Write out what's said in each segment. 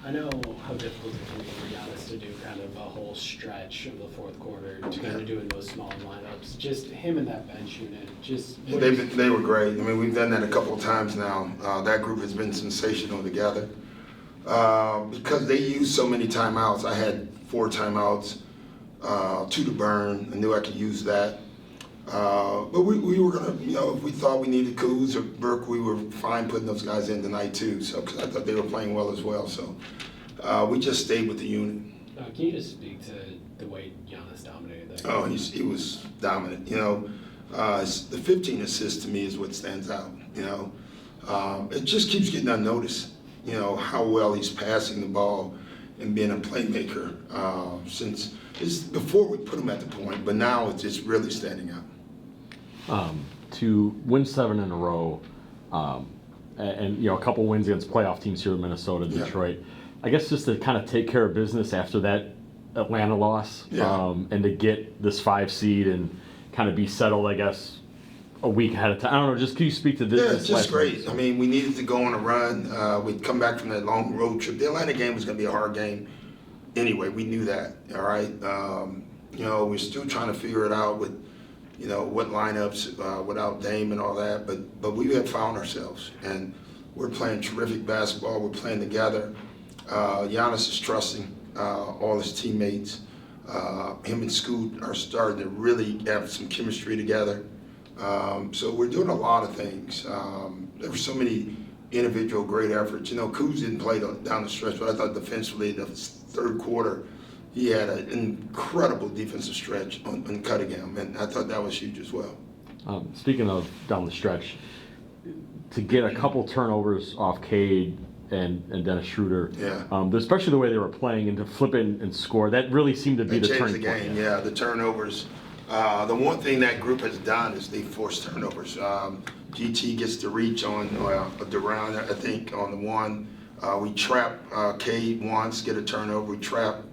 I know how difficult it can be for Giannis to do kind of a whole stretch of the fourth quarter to kind of doing those small lineups. Just him and that bench unit, They were great. I mean, we've done that a couple of times now. That group has been sensational together. Because they used so many timeouts. I had 4 timeouts, 2 to burn. I knew I could use that. But we were gonna, if we thought we needed Kuz or Burke, we were fine putting those guys in tonight too. So, because I thought they were playing well as well. So, we just stayed with the unit. Can you just speak to the way Giannis dominated that game? Oh, he was dominant. The 15 assists to me is what stands out. It just keeps getting unnoticed. How well he's passing the ball and being a playmaker. Since it's before we put him at the point, but now it's just really standing out. To win 7 in a row, and a couple wins against playoff teams here in Minnesota, Detroit. I guess just to kind of take care of business after that Atlanta loss, and to get this 5 seed and kind of be settled, I guess, a week ahead of time. I don't know. Just can you speak to this? Yeah, it's just great. I mean, we needed to go on a run. We'd come back from that long road trip. The Atlanta game was going to be a hard game anyway. We knew that. All right. We're still trying to figure it out with, what lineups without Dame and all that. But we have found ourselves, and we're playing terrific basketball. We're playing together. Giannis is trusting all his teammates. Him and Scoot are starting to really have some chemistry together. So we're doing a lot of things. There were so many individual great efforts. Kuz didn't play down the stretch, but I thought defensively, the third quarter, he had an incredible defensive stretch on Cunningham, and I thought that was huge as well. Speaking of down the stretch, to get a couple turnovers off Cade and Dennis Schroeder, especially the way they were playing, and to flip it and score, that really seemed to be the turning point. Game, the turnovers. The one thing that group has done is they force turnovers. GT gets to reach on Durant, I think, on the one. We trap Cade once, get a turnover. We trap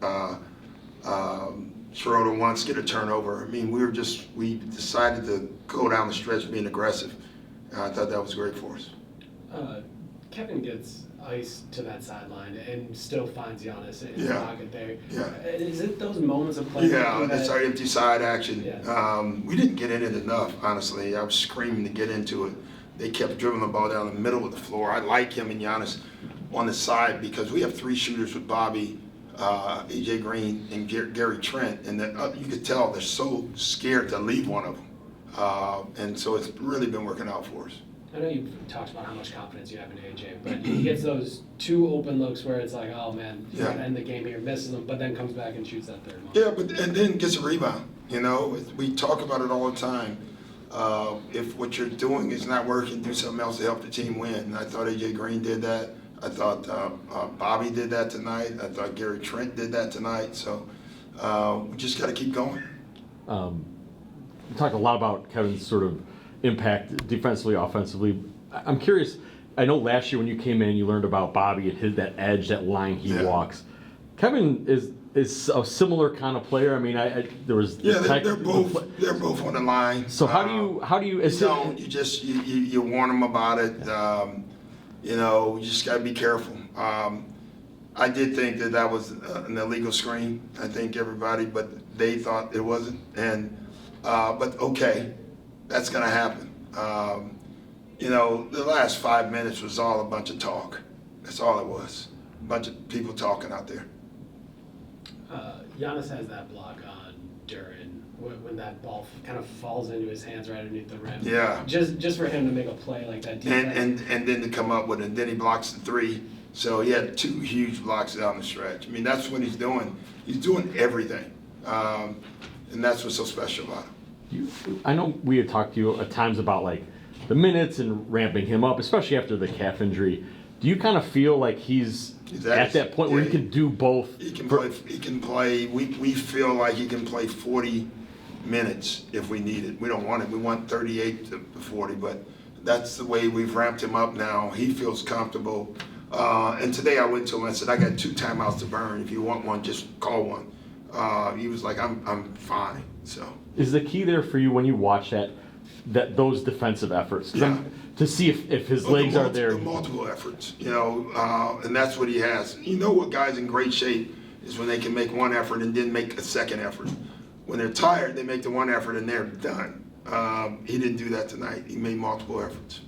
Schroeder once, get a turnover. I mean, we decided to go down the stretch being aggressive. I thought that was great for us. Kevin gets iced to that sideline and still finds Giannis in the pocket there. Yeah. Is it those moments of play? Yeah, that's our empty side action. We didn't get in it enough, honestly. I was screaming to get into it. They kept dribbling the ball down the middle of the floor. I like him and Giannis on the side because we have 3 shooters with Bobby, AJ Green, and Gary Trent, and you could tell they're so scared to leave one of them. And so it's really been working out for us. I know you've talked about how much confidence you have in AJ, but he gets those 2 open looks where it's like, oh man, you're gonna end the game here, misses them, but then comes back and shoots that third one. Yeah, and then gets a rebound. We talk about it all the time. If what you're doing is not working, do something else to help the team win. And I thought AJ Green did that. I thought Bobby did that tonight. I thought Gary Trent did that tonight. So we just got to keep going. We talked a lot about Kevin's sort of impact defensively, offensively. I'm curious, I know last year when you came in, you learned about Bobby and that edge, that line he walks. Kevin is a similar kind of player. I mean, there was they're both on the line. So how do you? You warn them about it. You just got to be careful. I did think that was an illegal screen. I think everybody, but they thought it wasn't. And but okay. That's going to happen. The last 5 minutes was all a bunch of talk. That's all it was. A bunch of people talking out there. Giannis has that block on Duran when that ball kind of falls into his hands right underneath the rim. Yeah. Just for him to make a play like that. And then to come up with it. And then he blocks the 3. So he had 2 huge blocks down the stretch. I mean, that's what he's doing. He's doing everything. And that's what's so special about him. I know we had talked to you at times about like the minutes and ramping him up, especially after the calf injury. Do you kind of feel like he's at that point where he can do both? He can play. We feel like he can play 40 minutes if we need it. We don't want it. We want 38 to 40, but that's the way we've ramped him up now. He feels comfortable. And today I went to him and I said, I got 2 timeouts to burn. If you want one, just call one. He was like, I'm fine. So. Is the key there for you when you watch those defensive efforts? to see if his legs are there. The multiple efforts, you know, and that's what he has. You know what guys in great shape is when they can make one effort and then make a second effort. When they're tired, they make the one effort and they're done. He didn't do that tonight. He made multiple efforts.